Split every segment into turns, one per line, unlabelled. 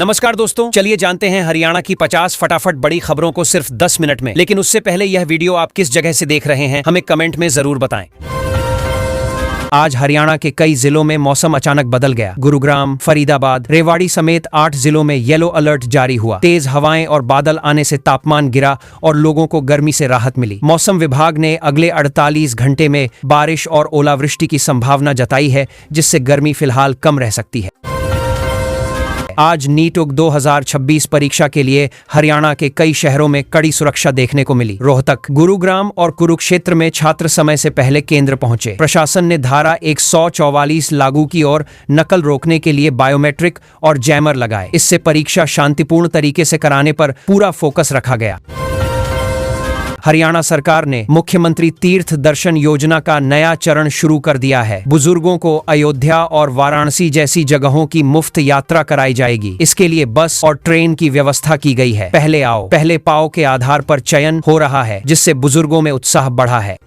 नमस्कार दोस्तों, चलिए जानते हैं हरियाणा की 50 फटाफट बड़ी खबरों को सिर्फ 10 मिनट में। लेकिन उससे पहले यह वीडियो आप किस जगह से देख रहे हैं हमें कमेंट में जरूर बताएं। आज हरियाणा के कई जिलों में मौसम अचानक बदल गया। गुरुग्राम, फरीदाबाद, रेवाड़ी समेत 8 जिलों में येलो अलर्ट जारी हुआ। तेज हवाएं और बादल आने से तापमान गिरा और लोगों को गर्मी से राहत मिली। मौसम विभाग ने अगले 48 घंटे में बारिश और ओलावृष्टि की संभावना जताई है, जिससे गर्मी फिलहाल कम रह सकती है। आज नीट 2026 परीक्षा के लिए हरियाणा के कई शहरों में कड़ी सुरक्षा देखने को मिली। रोहतक, गुरुग्राम और कुरुक्षेत्र में छात्र समय से पहले केंद्र पहुंचे। प्रशासन ने धारा 144 लागू की और नकल रोकने के लिए बायोमेट्रिक और जैमर लगाए। इससे परीक्षा शांतिपूर्ण तरीके से कराने पर पूरा फोकस रखा गया। हरियाणा सरकार ने मुख्यमंत्री तीर्थ दर्शन योजना का नया चरण शुरू कर दिया है। बुजुर्गों को अयोध्या और वाराणसी जैसी जगहों की मुफ्त यात्रा कराई जाएगी। इसके लिए बस और ट्रेन की व्यवस्था की गई है। पहले आओ पहले पाओ के आधार पर चयन हो रहा है, जिससे बुजुर्गों में उत्साह बढ़ा है।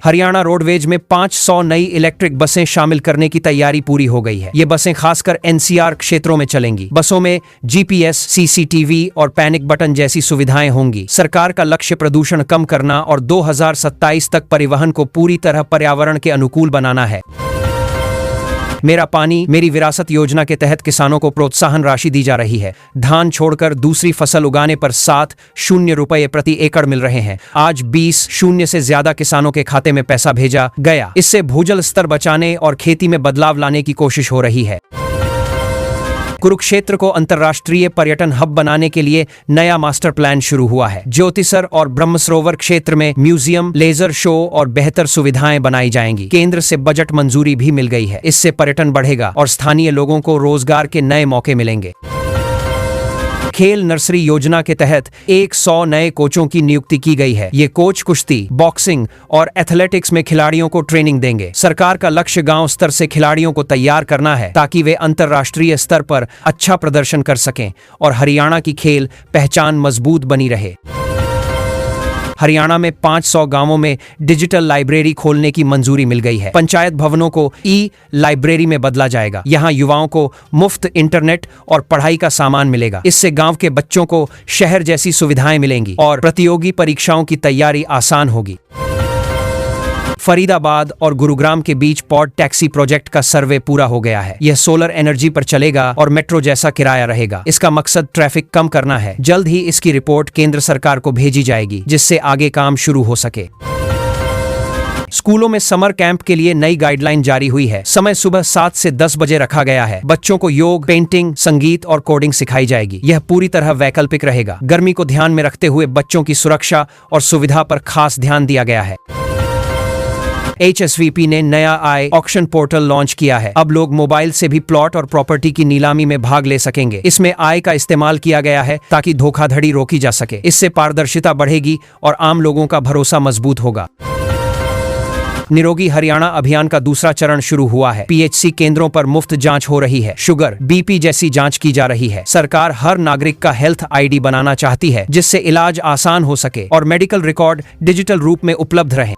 हरियाणा रोडवेज में 500 नई इलेक्ट्रिक बसें शामिल करने की तैयारी पूरी हो गई है। ये बसें खासकर एनसीआर क्षेत्रों में चलेंगी। बसों में जीपीएस, सीसीटीवी और पैनिक बटन जैसी सुविधाएं होंगी। सरकार का लक्ष्य प्रदूषण कम करना और 2027 तक परिवहन को पूरी तरह पर्यावरण के अनुकूल बनाना है। मेरा पानी मेरी विरासत योजना के तहत किसानों को प्रोत्साहन राशि दी जा रही है। धान छोड़कर दूसरी फसल उगाने पर 7,000 रुपये प्रति एकड़ मिल रहे हैं। आज 20,000 से ज्यादा किसानों के खाते में पैसा भेजा गया। इससे भूजल स्तर बचाने और खेती में बदलाव लाने की कोशिश हो रही है। कुरुक्षेत्र को अंतर्राष्ट्रीय पर्यटन हब बनाने के लिए नया मास्टर प्लान शुरू हुआ है। ज्योतिसर और ब्रह्मसरोवर क्षेत्र में म्यूजियम, लेजर शो और बेहतर सुविधाएं बनाई जाएंगी। केंद्र से बजट मंजूरी भी मिल गई है। इससे पर्यटन बढ़ेगा और स्थानीय लोगों को रोजगार के नए मौके मिलेंगे। खेल नर्सरी योजना के तहत 100 नए कोचों की नियुक्ति की गई है। ये कोच कुश्ती, बॉक्सिंग और एथलेटिक्स में खिलाड़ियों को ट्रेनिंग देंगे। सरकार का लक्ष्य गांव स्तर से खिलाड़ियों को तैयार करना है, ताकि वे अंतर्राष्ट्रीय स्तर पर अच्छा प्रदर्शन कर सकें और हरियाणा की खेल पहचान मजबूत बनी रहे। हरियाणा में 500 गांवों में डिजिटल लाइब्रेरी खोलने की मंजूरी मिल गई है। पंचायत भवनों को ई-लाइब्रेरी में बदला जाएगा। यहां युवाओं को मुफ्त इंटरनेट और पढ़ाई का सामान मिलेगा। इससे गांव के बच्चों को शहर जैसी सुविधाएं मिलेंगी और प्रतियोगी परीक्षाओं की तैयारी आसान होगी। फरीदाबाद और गुरुग्राम के बीच पॉड टैक्सी प्रोजेक्ट का सर्वे पूरा हो गया है। यह सोलर एनर्जी पर चलेगा और मेट्रो जैसा किराया रहेगा। इसका मकसद ट्रैफिक कम करना है। जल्द ही इसकी रिपोर्ट केंद्र सरकार को भेजी जाएगी, जिससे आगे काम शुरू हो सके। स्कूलों में समर कैंप के लिए नई गाइडलाइन जारी हुई है। समय सुबह 7 से 10 बजे रखा गया है। बच्चों को योग, पेंटिंग, संगीत और कोडिंग सिखाई जाएगी। यह पूरी तरह वैकल्पिक रहेगा। गर्मी को ध्यान में रखते हुए बच्चों की सुरक्षा और सुविधा पर खास ध्यान दिया गया है। HSVP ने नया आई ऑक्शन पोर्टल लॉन्च किया है। अब लोग मोबाइल से भी प्लॉट और प्रॉपर्टी की नीलामी में भाग ले सकेंगे। इसमें आई का इस्तेमाल किया गया है ताकि धोखाधड़ी रोकी जा सके। इससे पारदर्शिता बढ़ेगी और आम लोगों का भरोसा मजबूत होगा। निरोगी हरियाणा अभियान का दूसरा चरण शुरू हुआ है। PHC केंद्रों पर मुफ्त जांच हो रही है। शुगर, BP जैसी जांच की जा रही है। सरकार हर नागरिक का हेल्थ ID बनाना चाहती है, जिससे इलाज आसान हो सके और मेडिकल रिकॉर्ड डिजिटल रूप में उपलब्ध रहे।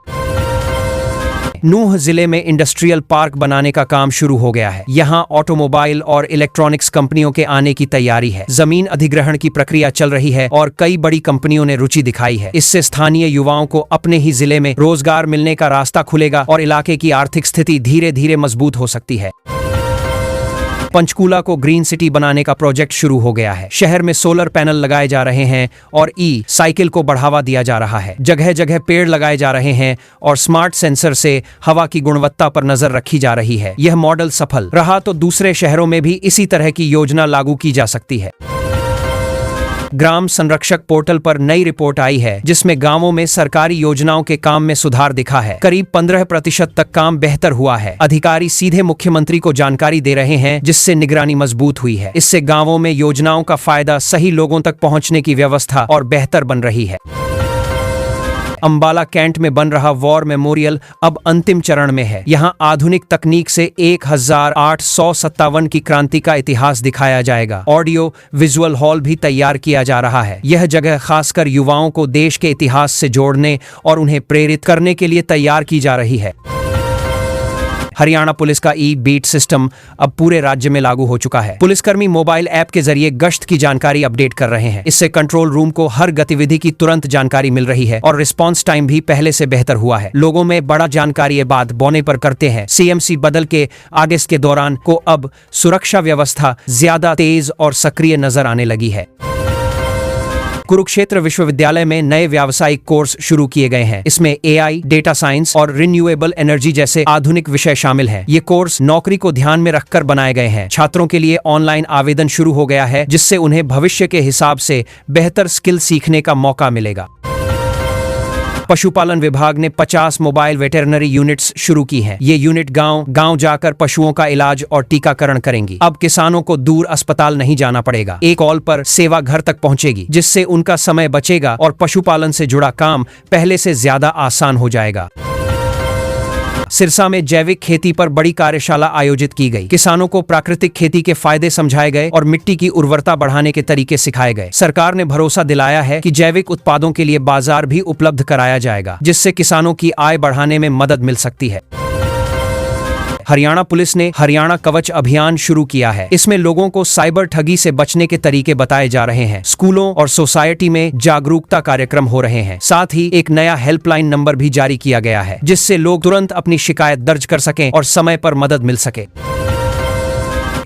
नूंह जिले में इंडस्ट्रियल पार्क बनाने का काम शुरू हो गया है। यहाँ ऑटोमोबाइल और इलेक्ट्रॉनिक्स कंपनियों के आने की तैयारी है। जमीन अधिग्रहण की प्रक्रिया चल रही है और कई बड़ी कंपनियों ने रुचि दिखाई है। इससे स्थानीय युवाओं को अपने ही जिले में रोजगार मिलने का रास्ता खुलेगा और इलाके की आर्थिक स्थिति धीरे धीरे मजबूत हो सकती है। पंचकूला को ग्रीन सिटी बनाने का प्रोजेक्ट शुरू हो गया है। शहर में सोलर पैनल लगाए जा रहे हैं और साइकिल को बढ़ावा दिया जा रहा है। जगह जगह पेड़ लगाए जा रहे हैं और स्मार्ट सेंसर से हवा की गुणवत्ता पर नजर रखी जा रही है। यह मॉडल सफल रहा तो दूसरे शहरों में भी इसी तरह की योजना लागू की जा सकती है। ग्राम संरक्षक पोर्टल पर नई रिपोर्ट आई है, जिसमें गांवों में सरकारी योजनाओं के काम में सुधार दिखा है। करीब 15% तक काम बेहतर हुआ है। अधिकारी सीधे मुख्यमंत्री को जानकारी दे रहे हैं, जिससे निगरानी मजबूत हुई है। इससे गांवों में योजनाओं का फायदा सही लोगों तक पहुंचने की व्यवस्था और बेहतर बन रही है। अंबाला कैंट में बन रहा वॉर मेमोरियल अब अंतिम चरण में है। यहाँ आधुनिक तकनीक से 1857 की क्रांति का इतिहास दिखाया जाएगा। ऑडियो विजुअल हॉल भी तैयार किया जा रहा है। यह जगह खासकर युवाओं को देश के इतिहास से जोड़ने और उन्हें प्रेरित करने के लिए तैयार की जा रही है। हरियाणा पुलिस का ई बीट सिस्टम अब पूरे राज्य में लागू हो चुका है। पुलिसकर्मी मोबाइल ऐप के जरिए गश्त की जानकारी अपडेट कर रहे हैं। इससे कंट्रोल रूम को हर गतिविधि की तुरंत जानकारी मिल रही है और रिस्पांस टाइम भी पहले से बेहतर हुआ है। लोगों में बड़ा जानकारी बात बोने पर करते हैं। सीएमसी बदल के आदेश के दौरान को अब सुरक्षा व्यवस्था ज्यादा तेज और सक्रिय नजर आने लगी है। कुरुक्षेत्र विश्वविद्यालय में नए व्यावसायिक कोर्स शुरू किए गए हैं। इसमें एआई, डेटा साइंस और रिन्यूएबल एनर्जी जैसे आधुनिक विषय शामिल हैं। ये कोर्स नौकरी को ध्यान में रखकर बनाए गए हैं। छात्रों के लिए ऑनलाइन आवेदन शुरू हो गया है, जिससे उन्हें भविष्य के हिसाब से बेहतर स्किल सीखने का मौका मिलेगा। पशुपालन विभाग ने 50 मोबाइल वेटरनरी यूनिट्स शुरू की हैं। ये यूनिट गांव जाकर पशुओं का इलाज और टीकाकरण करेंगी। अब किसानों को दूर अस्पताल नहीं जाना पड़ेगा। एक कॉल पर सेवा घर तक पहुंचेगी, जिससे उनका समय बचेगा और पशुपालन से जुड़ा काम पहले से ज्यादा आसान हो जाएगा। सिरसा में जैविक खेती पर बड़ी कार्यशाला आयोजित की गई। किसानों को प्राकृतिक खेती के फायदे समझाए गए और मिट्टी की उर्वरता बढ़ाने के तरीके सिखाए गए। सरकार ने भरोसा दिलाया है कि जैविक उत्पादों के लिए बाजार भी उपलब्ध कराया जाएगा, जिससे किसानों की आय बढ़ाने में मदद मिल सकती है। हरियाणा पुलिस ने हरियाणा कवच अभियान शुरू किया है। इसमें लोगों को साइबर ठगी से बचने के तरीके बताए जा रहे हैं। स्कूलों और सोसाइटी में जागरूकता कार्यक्रम हो रहे हैं। साथ ही एक नया हेल्पलाइन नंबर भी जारी किया गया है, जिससे लोग तुरंत अपनी शिकायत दर्ज कर सकें और समय पर मदद मिल सके।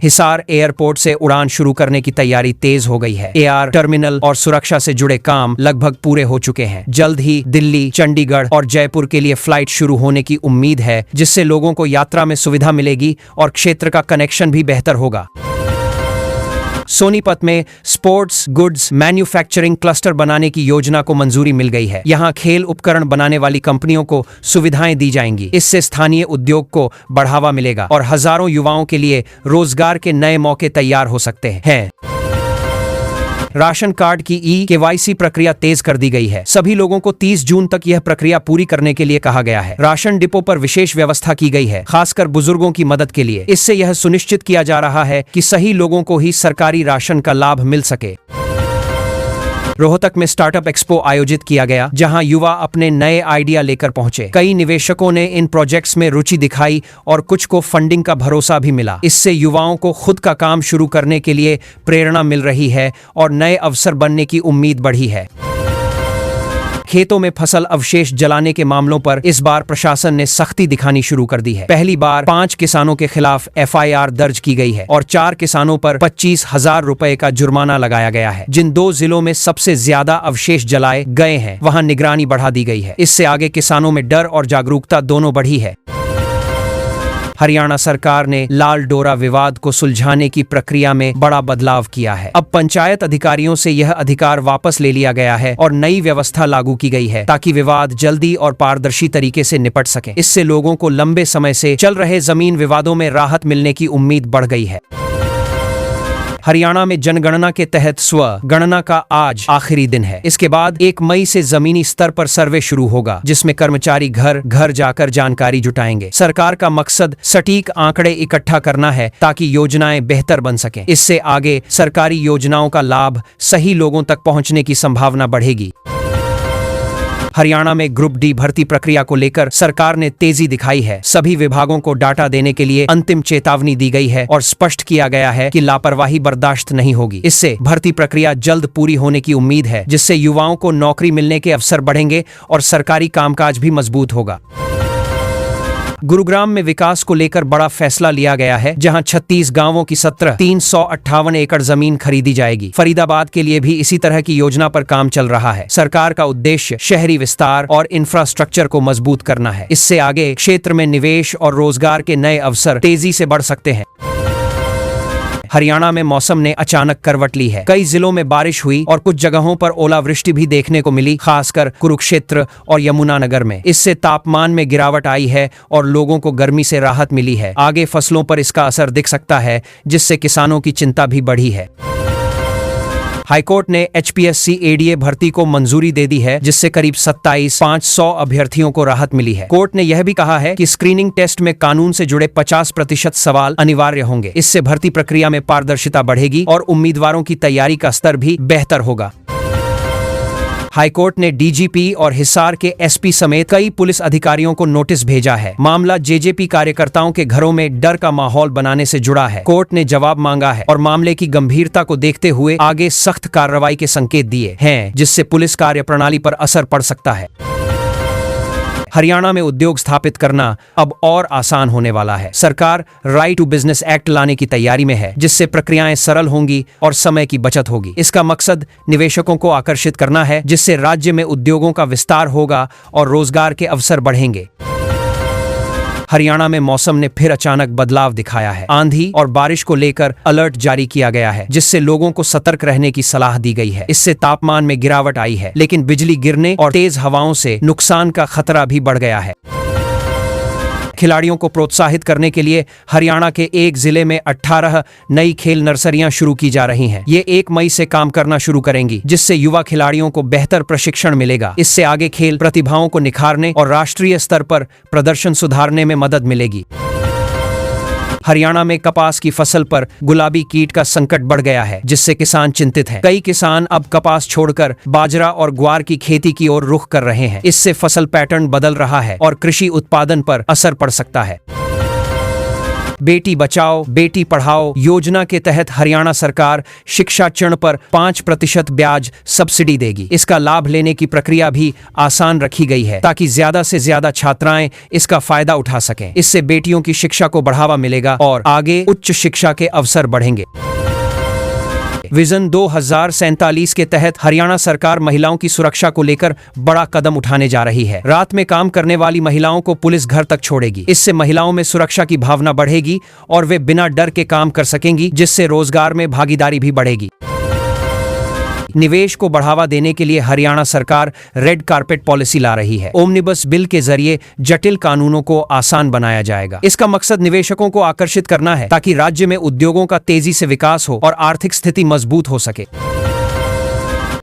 हिसार एयरपोर्ट से उड़ान शुरू करने की तैयारी तेज हो गई है। एआर टर्मिनल और सुरक्षा से जुड़े काम लगभग पूरे हो चुके हैं। जल्द ही दिल्ली, चंडीगढ़ और जयपुर के लिए फ्लाइट शुरू होने की उम्मीद है, जिससे लोगों को यात्रा में सुविधा मिलेगी और क्षेत्र का कनेक्शन भी बेहतर होगा। सोनीपत में स्पोर्ट्स गुड्स मैन्युफैक्चरिंग क्लस्टर बनाने की योजना को मंजूरी मिल गई है। यहां खेल उपकरण बनाने वाली कंपनियों को सुविधाएं दी जाएंगी। इससे स्थानीय उद्योग को बढ़ावा मिलेगा और हजारों युवाओं के लिए रोजगार के नए मौके तैयार हो सकते हैं। राशन कार्ड की केवाईसी प्रक्रिया तेज कर दी गई है। सभी लोगों को 30 जून तक यह प्रक्रिया पूरी करने के लिए कहा गया है। राशन डिपो पर विशेष व्यवस्था की गई है, खासकर बुजुर्गों की मदद के लिए। इससे यह सुनिश्चित किया जा रहा है कि सही लोगों को ही सरकारी राशन का लाभ मिल सके। रोहतक में स्टार्टअप एक्सपो आयोजित किया गया, जहां युवा अपने नए आइडिया लेकर पहुंचे। कई निवेशकों ने इन प्रोजेक्ट्स में रुचि दिखाई और कुछ को फंडिंग का भरोसा भी मिला। इससे युवाओं को खुद का काम शुरू करने के लिए प्रेरणा मिल रही है और नए अवसर बनने की उम्मीद बढ़ी है। खेतों में फसल अवशेष जलाने के मामलों पर इस बार प्रशासन ने सख्ती दिखानी शुरू कर दी है। पहली बार 5 किसानों के खिलाफ एफआईआर दर्ज की गई है और 4 किसानों पर 25,000 रुपए का जुर्माना लगाया गया है। जिन 2 जिलों में सबसे ज्यादा अवशेष जलाए गए हैं, वहां निगरानी बढ़ा दी गई है। इससे आगे किसानों में डर और जागरूकता दोनों बढ़ी है। हरियाणा सरकार ने लाल डोरा विवाद को सुलझाने की प्रक्रिया में बड़ा बदलाव किया है। अब पंचायत अधिकारियों से यह अधिकार वापस ले लिया गया है और नई व्यवस्था लागू की गई है, ताकि विवाद जल्दी और पारदर्शी तरीके से निपट सके। इससे लोगों को लंबे समय से चल रहे जमीन विवादों में राहत मिलने की उम्मीद बढ़ गई है। हरियाणा में जनगणना के तहत स्व गणना का आज आखिरी दिन है। इसके बाद 1 मई से जमीनी स्तर पर सर्वे शुरू होगा, जिसमें कर्मचारी घर घर जाकर जानकारी जुटाएंगे। सरकार का मकसद सटीक आंकड़े इकट्ठा करना है, ताकि योजनाएं बेहतर बन सकें। इससे आगे सरकारी योजनाओं का लाभ सही लोगों तक पहुंचने की संभावना बढ़ेगी। हरियाणा में ग्रुप डी भर्ती प्रक्रिया को लेकर सरकार ने तेजी दिखाई है। सभी विभागों को डाटा देने के लिए अंतिम चेतावनी दी गई है और स्पष्ट किया गया है कि लापरवाही बर्दाश्त नहीं होगी। इससे भर्ती प्रक्रिया जल्द पूरी होने की उम्मीद है, जिससे युवाओं को नौकरी मिलने के अवसर बढ़ेंगे और सरकारी कामकाज भी मजबूत होगा। गुरुग्राम में विकास को लेकर बड़ा फैसला लिया गया है, जहां 36 गांवों की 358 एकड़ जमीन खरीदी जाएगी। फरीदाबाद के लिए भी इसी तरह की योजना पर काम चल रहा है। सरकार का उद्देश्य शहरी विस्तार और इंफ्रास्ट्रक्चर को मजबूत करना है। इससे आगे क्षेत्र में निवेश और रोजगार के नए अवसर तेजी से बढ़ सकते हैं। हरियाणा में मौसम ने अचानक करवट ली है। कई जिलों में बारिश हुई और कुछ जगहों पर ओलावृष्टि भी देखने को मिली, खासकर कुरुक्षेत्र और यमुनानगर में। इससे तापमान में गिरावट आई है और लोगों को गर्मी से राहत मिली है। आगे फसलों पर इसका असर दिख सकता है, जिससे किसानों की चिंता भी बढ़ी है। हाईकोर्ट ने HPSC ADA भर्ती को मंजूरी दे दी है, जिससे करीब 27,500 अभ्यर्थियों को राहत मिली है। कोर्ट ने यह भी कहा है कि स्क्रीनिंग टेस्ट में कानून से जुड़े 50% सवाल अनिवार्य होंगे। इससे भर्ती प्रक्रिया में पारदर्शिता बढ़ेगी और उम्मीदवारों की तैयारी का स्तर भी बेहतर होगा। हाईकोर्ट ने डीजीपी और हिसार के एसपी समेत कई पुलिस अधिकारियों को नोटिस भेजा है। मामला जेजेपी कार्यकर्ताओं के घरों में डर का माहौल बनाने से जुड़ा है। कोर्ट ने जवाब मांगा है और मामले की गंभीरता को देखते हुए आगे सख्त कार्रवाई के संकेत दिए हैं, जिससे पुलिस कार्यप्रणाली पर असर पड़ सकता है। हरियाणा में उद्योग स्थापित करना अब और आसान होने वाला है। सरकार राइट टू बिजनेस एक्ट लाने की तैयारी में है, जिससे प्रक्रियाएं सरल होंगी और समय की बचत होगी। इसका मकसद निवेशकों को आकर्षित करना है, जिससे राज्य में उद्योगों का विस्तार होगा और रोजगार के अवसर बढ़ेंगे। हरियाणा में मौसम ने फिर अचानक बदलाव दिखाया है। आंधी और बारिश को लेकर अलर्ट जारी किया गया है, जिससे लोगों को सतर्क रहने की सलाह दी गई है। इससे तापमान में गिरावट आई है, लेकिन बिजली गिरने और तेज हवाओं से नुकसान का खतरा भी बढ़ गया है। खिलाड़ियों को प्रोत्साहित करने के लिए हरियाणा के एक जिले में 18 नई खेल नर्सरियां शुरू की जा रही हैं। ये 1 मई से काम करना शुरू करेंगी, जिससे युवा खिलाड़ियों को बेहतर प्रशिक्षण मिलेगा। इससे आगे खेल प्रतिभाओं को निखारने और राष्ट्रीय स्तर पर प्रदर्शन सुधारने में मदद मिलेगी। हरियाणा में कपास की फसल पर गुलाबी कीट का संकट बढ़ गया है, जिससे किसान चिंतित हैं। कई किसान अब कपास छोड़कर बाजरा और ग्वार की खेती की ओर रुख कर रहे हैं। इससे फसल पैटर्न बदल रहा है और कृषि उत्पादन पर असर पड़ सकता है। बेटी बचाओ बेटी पढ़ाओ योजना के तहत हरियाणा सरकार शिक्षा ऋण पर 5% ब्याज सब्सिडी देगी। इसका लाभ लेने की प्रक्रिया भी आसान रखी गई है, ताकि ज्यादा से ज्यादा छात्राएं इसका फायदा उठा सकें। इससे बेटियों की शिक्षा को बढ़ावा मिलेगा और आगे उच्च शिक्षा के अवसर बढ़ेंगे। विजन 2047 के तहत हरियाणा सरकार महिलाओं की सुरक्षा को लेकर बड़ा कदम उठाने जा रही है। रात में काम करने वाली महिलाओं को पुलिस घर तक छोड़ेगी। इससे महिलाओं में सुरक्षा की भावना बढ़ेगी और वे बिना डर के काम कर सकेंगी, जिससे रोजगार में भागीदारी भी बढ़ेगी। निवेश को बढ़ावा देने के लिए हरियाणा सरकार रेड कारपेट पॉलिसी ला रही है। ओमनिबस बिल के जरिए जटिल कानूनों को आसान बनाया जाएगा। इसका मकसद निवेशकों को आकर्षित करना है, ताकि राज्य में उद्योगों का तेजी से विकास हो और आर्थिक स्थिति मजबूत हो सके।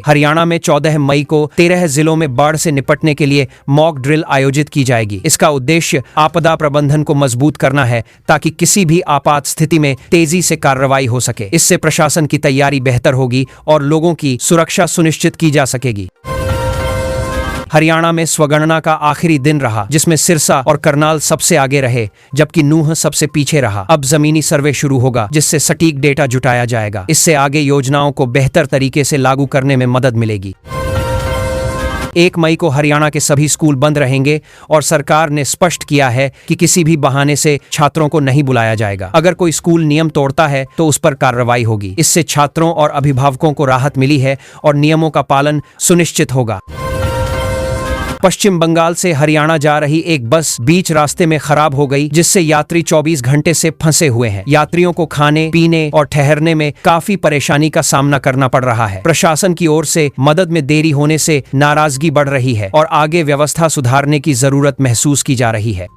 हरियाणा में 14 मई को 13 जिलों में बाढ़ से निपटने के लिए मॉक ड्रिल आयोजित की जाएगी। इसका उद्देश्य आपदा प्रबंधन को मजबूत करना है, ताकि किसी भी आपात स्थिति में तेजी से कार्रवाई हो सके। इससे प्रशासन की तैयारी बेहतर होगी और लोगों की सुरक्षा सुनिश्चित की जा सकेगी। हरियाणा में स्वगणना का आखिरी दिन रहा, जिसमें सिरसा और करनाल सबसे आगे रहे, जबकि नूंह सबसे पीछे रहा। अब जमीनी सर्वे शुरू होगा, जिससे सटीक डेटा जुटाया जाएगा। इससे आगे योजनाओं को बेहतर तरीके से लागू करने में मदद मिलेगी। 1 मई को हरियाणा के सभी स्कूल बंद रहेंगे और सरकार ने स्पष्ट किया है कि किसी भी बहाने से छात्रों को नहीं बुलाया जाएगा। अगर कोई स्कूल नियम तोड़ता है तो उस पर कार्रवाई होगी। इससे छात्रों और अभिभावकों को राहत मिली है और नियमों का पालन सुनिश्चित होगा। पश्चिम बंगाल से हरियाणा जा रही एक बस बीच रास्ते में खराब हो गई, जिससे यात्री 24 घंटे से फंसे हुए हैं। यात्रियों को खाने पीने और ठहरने में काफी परेशानी का सामना करना पड़ रहा है। प्रशासन की ओर से मदद में देरी होने से नाराजगी बढ़ रही है और आगे व्यवस्था सुधारने की जरूरत महसूस की जा रही है।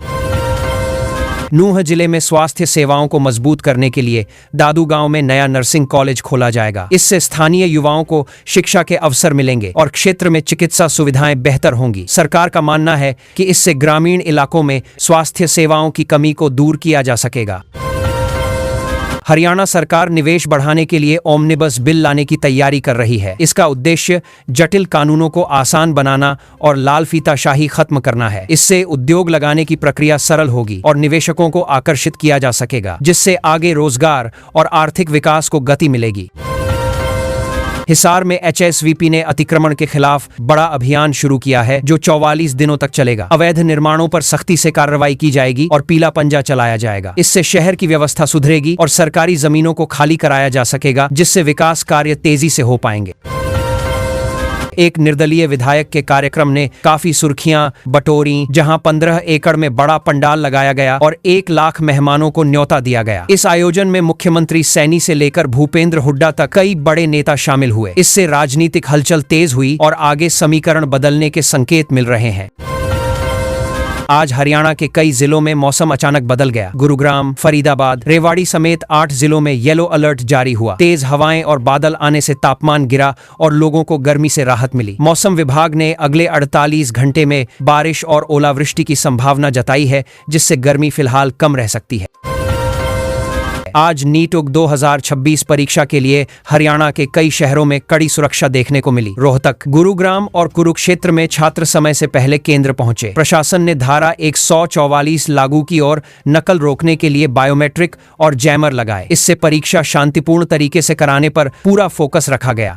नूंह जिले में स्वास्थ्य सेवाओं को मजबूत करने के लिए दादू गांव में नया नर्सिंग कॉलेज खोला जाएगा। इससे स्थानीय युवाओं को शिक्षा के अवसर मिलेंगे और क्षेत्र में चिकित्सा सुविधाएं बेहतर होंगी। सरकार का मानना है कि इससे ग्रामीण इलाकों में स्वास्थ्य सेवाओं की कमी को दूर किया जा सकेगा। हरियाणा सरकार निवेश बढ़ाने के लिए ओमनिबस बिल लाने की तैयारी कर रही है। इसका उद्देश्य जटिल कानूनों को आसान बनाना और लाल फीताशाही खत्म करना है। इससे उद्योग लगाने की प्रक्रिया सरल होगी और निवेशकों को आकर्षित किया जा सकेगा, जिससे आगे रोजगार और आर्थिक विकास को गति मिलेगी। हिसार में एचएसवीपी ने अतिक्रमण के खिलाफ बड़ा अभियान शुरू किया है, जो 44 दिनों तक चलेगा। अवैध निर्माणों पर सख्ती से कार्रवाई की जाएगी और पीला पंजा चलाया जाएगा। इससे शहर की व्यवस्था सुधरेगी और सरकारी जमीनों को खाली कराया जा सकेगा, जिससे विकास कार्य तेजी से हो पाएंगे। एक निर्दलीय विधायक के कार्यक्रम ने काफी सुर्खियां बटोरी, जहां 15 एकड़ में बड़ा पंडाल लगाया गया और 1 लाख मेहमानों को न्योता दिया गया। इस आयोजन में मुख्यमंत्री सैनी से लेकर भूपेंद्र हुड्डा तक कई बड़े नेता शामिल हुए। इससे राजनीतिक हलचल तेज हुई और आगे समीकरण बदलने के संकेत मिल रहे हैं। आज हरियाणा के कई जिलों में मौसम अचानक बदल गया। गुरुग्राम, फरीदाबाद, रेवाड़ी समेत 8 जिलों में येलो अलर्ट जारी हुआ। तेज हवाएं और बादल आने से तापमान गिरा और लोगों को गर्मी से राहत मिली। मौसम विभाग ने अगले 48 घंटे में बारिश और ओलावृष्टि की संभावना जताई है, जिससे गर्मी फिलहाल कम रह सकती है। आज नीट UG 2026 परीक्षा के लिए हरियाणा के कई शहरों में कड़ी सुरक्षा देखने को मिली। रोहतक, गुरुग्राम और कुरुक्षेत्र में छात्र समय से पहले केंद्र पहुंचे। प्रशासन ने धारा 144 लागू की और नकल रोकने के लिए बायोमेट्रिक और जैमर लगाए। इससे परीक्षा शांतिपूर्ण तरीके से कराने पर पूरा फोकस रखा गया।